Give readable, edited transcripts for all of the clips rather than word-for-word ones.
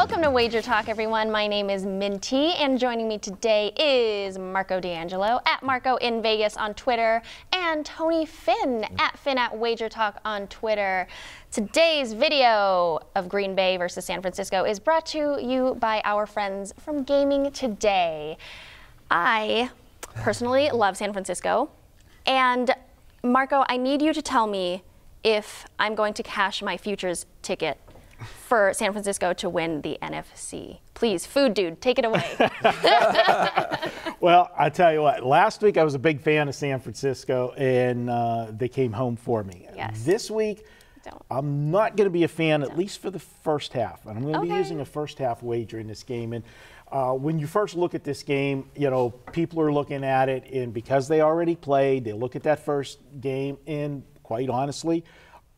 Welcome to Wager Talk, everyone. My name is Minty, and joining me today is Marco D'Angelo at Marco in Vegas on Twitter, and Tony Finn at WagerTalk on Twitter. Today's video of Green Bay versus San Francisco is brought to you by our friends from Gaming Today. I personally love San Francisco, and Marco, I need you to tell me if I'm going to cash my futures ticket for San Francisco to win the NFC. Please, food dude, take it away. Well, I tell you what, last week I was a big fan of San Francisco, and they came home for me. Yes. This week, I'm not going to be a fan, at least for the first half. And I'm going to be using a first half wager in this game. And when you first look at this game, you know, people are looking at it, and because they already played, they look at that first game, and quite honestly,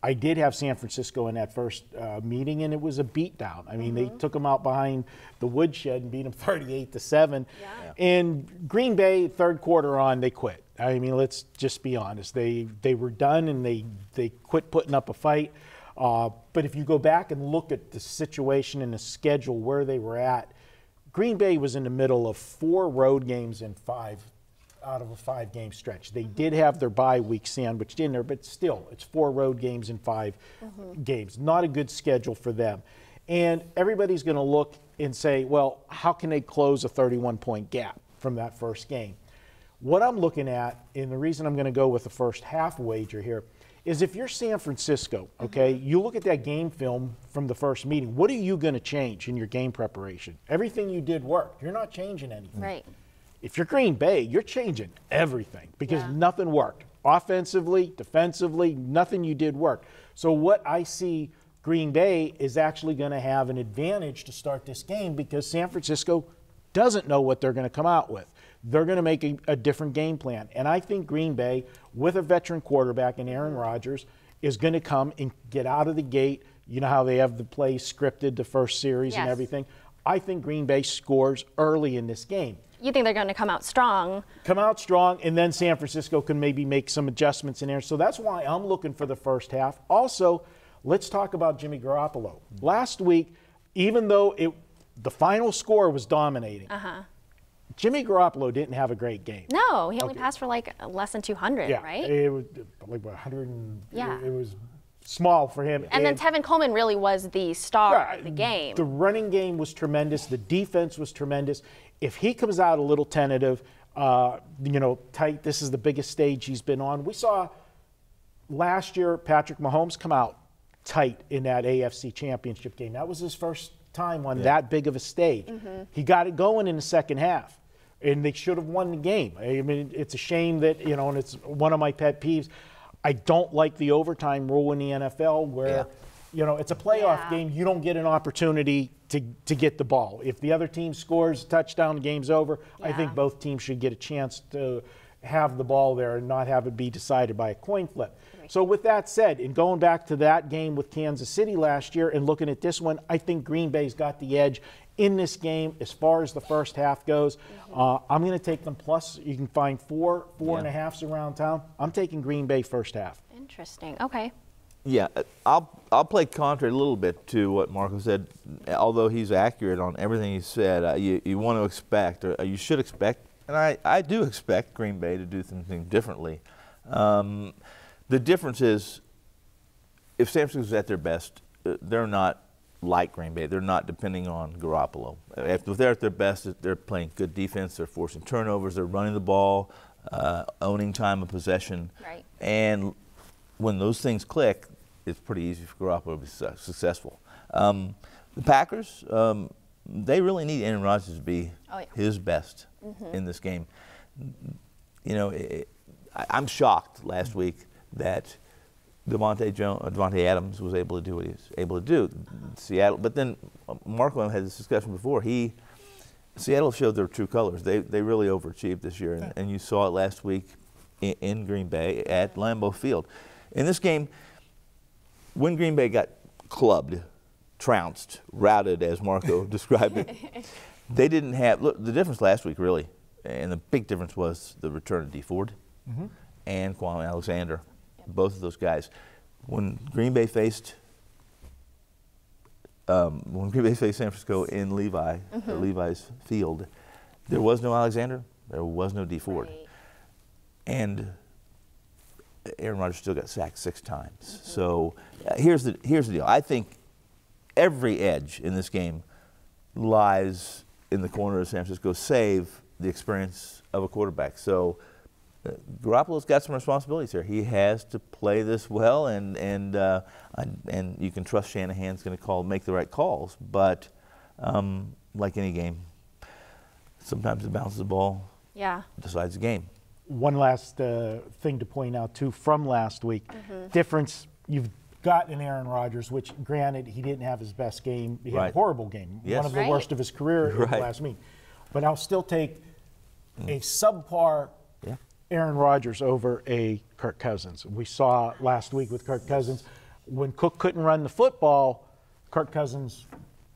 I did have San Francisco in that first meeting, and it was a beatdown. I mean, they took them out behind the woodshed and beat them 38-7. Yeah. And Green Bay, third quarter on, they quit. I mean, let's just be honest. They were done, and they quit putting up a fight. But if you go back and look at the situation and the schedule where they were at, Green Bay was in the middle of 4 road games in 5 out of a 5-game stretch. They did have their bye week sandwiched in there, but still, it's 4 road games in 5 games. Not a good schedule for them. And everybody's going to look and say, well, how can they close a 31-point gap from that first game? What I'm looking at, and the reason I'm going to go with the first half wager here, is if you're San Francisco, okay, you look at that game film from the first meeting, what are you going to change in your game preparation? Everything you did worked. You're not changing anything. Right. If you're Green Bay, you're changing everything because nothing worked. Offensively, defensively, nothing you did worked. So what I see Green Bay is actually going to have an advantage to start this game because San Francisco doesn't know what they're going to come out with. They're going to make a different game plan. And I think Green Bay, with a veteran quarterback in Aaron Rodgers, is going to come and get out of the gate. You know how they have the plays scripted, the first series and everything. I think Green Bay scores early in this game. You think they're going to come out strong? Come out strong, and then San Francisco can maybe make some adjustments in there. So that's why I'm looking for the first half. Also, let's talk about Jimmy Garoppolo. Last week, even though the final score was dominating, Jimmy Garoppolo didn't have a great game. No, he only passed for like less than 200, right? It was like 100. It was small for him. And then Tevin Coleman really was the star of the game. The running game was tremendous. The defense was tremendous. If he comes out a little tentative, you know, tight, this is the biggest stage he's been on. We saw last year Patrick Mahomes come out tight in that AFC Championship game. That was his first time on that big of a stage. He got it going in the second half, and they should have won the game. I mean, it's a shame that, you know, and it's one of my pet peeves. I don't like the overtime rule in the NFL where, you know, it's a playoff game. You don't get an opportunity to get the ball. If the other team scores a touchdown, the game's over. I think both teams should get a chance to have the ball there and not have it be decided by a coin flip. So with that said, and going back to that game with Kansas City last year and looking at this one, I think Green Bay's got the edge in this game as far as the first half goes. I'm going to take them plus. You can find 4.5s around town. I'm taking Green Bay first half. Interesting. Okay. Yeah, I'll play contrary a little bit to what Marco said. Although he's accurate on everything he said, you want to expect, or you should expect, and I do expect Green Bay to do something differently. The difference is, if San Francisco's at their best, they're not like Green Bay. They're not depending on Garoppolo. If they're at their best, they're playing good defense, they're forcing turnovers, they're running the ball, owning time of possession. Right. And when those things click, it's pretty easy for Garoppolo to be successful. The Packers, they really need Aaron Rodgers to be his best in this game. You know, I'm shocked last week that Devontae Adams was able to do what he was able to do. Seattle, but then Marco had this discussion before. Seattle showed their true colors. They really overachieved this year, and you saw it last week in Green Bay at Lambeau Field. In this game, when Green Bay got clubbed, trounced, routed, as Marco described it, they didn't have. Look, the difference last week really, and the big difference was the return of D Ford and Kwame Alexander. Both of those guys. When Green Bay faced when Green Bay faced San Francisco in Levi, or Levi's field, there was no Alexander, there was no D Ford. Right. And Aaron Rodgers still got sacked 6 times. So here's the deal. I think every edge in this game lies in the corner of San Francisco, save the experience of a quarterback. So Garoppolo's got some responsibilities here. He has to play this well, and you can trust Shanahan's going to make the right calls. But like any game, sometimes it bounces the ball, decides the game. One last thing to point out, too, from last week. Difference, you've got in Aaron Rodgers, which, granted, he didn't have his best game. He had a horrible game, one of the worst of his career in the last meet. But I'll still take a subpar Aaron Rodgers over a Kirk Cousins. We saw last week with Kirk Cousins, when Cook couldn't run the football, Kirk Cousins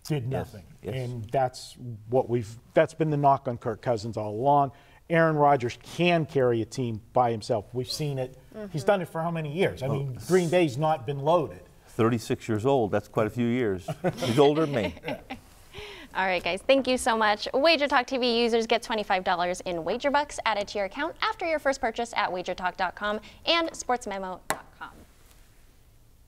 did nothing. And that's been the knock on Kirk Cousins all along. Aaron Rodgers can carry a team by himself. We've seen it. He's done it for how many years? I mean, Green Bay's not been loaded. 36 years old. That's quite a few years. He's older than me. All right, guys, thank you so much. WagerTalk TV users get $25 in wager bucks added to your account after your first purchase at WagerTalk.com and SportsMemo.com.